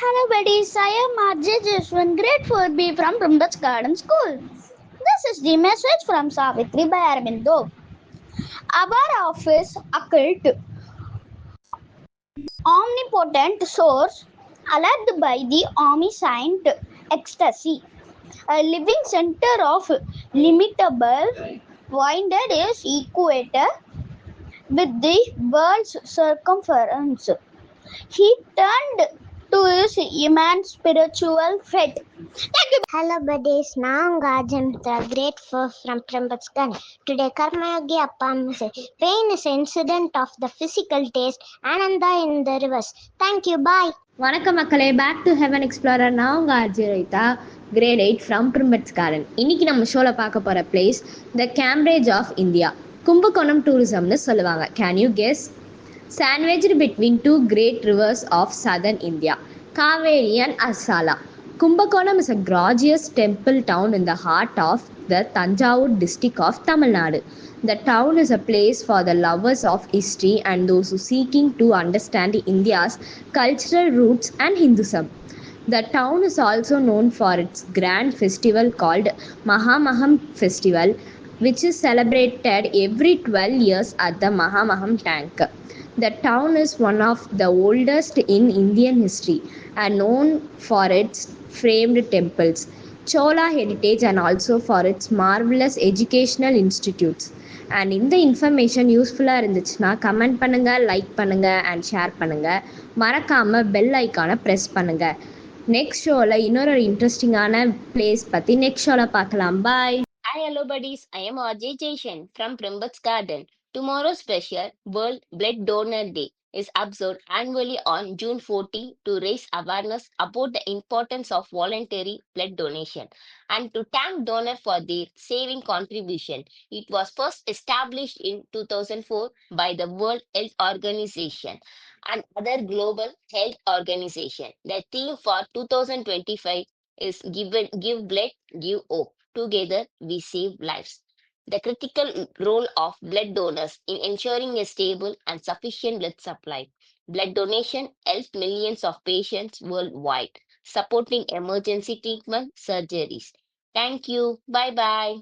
Hello buddies, I am RJ Jeshwan, grade 4B from Brumbach Garden School. This is the message from Savitri by Aravindo. Our office occult, omnipotent source, alert by the omniscient ecstasy. A living center of limitable winded is equator with the world's circumference. He turned to his immense spiritual faith. Hello buddies, நான் உங்க அஜமித்ரா great 4 from Prambhatskan. Today Karmayogi Appa message. Pain is an incident of the physical taste, Ananda in the rivers. Thank you, bye. வணக்கம் மக்களே, back to heaven explorer. நான் உங்கள் அஜிரைதா great 8 from பிரிம்பட்ஸ்காரன். இன்னைக்கு நம்ம ஷோவில் பார்க்க போகிற place the Cambridge of India. Kumbakonam டூரிசம்னு சொல்லுவாங்க. Can you guess? Sandwiched between two great rivers of southern India, Kaveri and அசாலா. Kumbakonam is a gorgeous temple town in the heart of the Tanjavur district of Tamil Nadu. The town is a place for the lovers of history and those who seeking to understand India's cultural roots and Hinduism. The town is also known for its grand festival called Mahamaham Festival, which is celebrated every 12 years at the Mahamaham Tank. The town is one of the oldest in Indian history and known for its framed temples, Chola heritage and also for its marvelous educational institutes. And இந்த information யூஸ்ஃபுல்லாக இருந்துச்சுன்னா comment பண்ணுங்கள், like பண்ணுங்கள் and share பண்ணுங்கள். மறக்காமல் bell ஐக்கானை press பண்ணுங்கள். Next ஷோவில் இன்னொரு இன்ட்ரெஸ்டிங்கான பிளேஸ் பற்றி நெக்ஸ்ட் ஷோவில் பார்க்கலாம். பாய். Hi, hello buddies. I am RJ Jason from Primbats Garden. Tomorrow's special World Blood Donor Day is observed annually on June 14 to raise awareness about the importance of voluntary blood donation and to thank donors for their saving contribution. It was first established in 2004 by the World Health Organization and other global health organizations. The theme for 2025 is Give Blood, Give Hope. Together, we save lives. The critical role of blood donors in ensuring a stable and sufficient blood supply. Blood donation helps millions of patients worldwide, supporting emergency treatment surgeries. Thank you. Bye bye.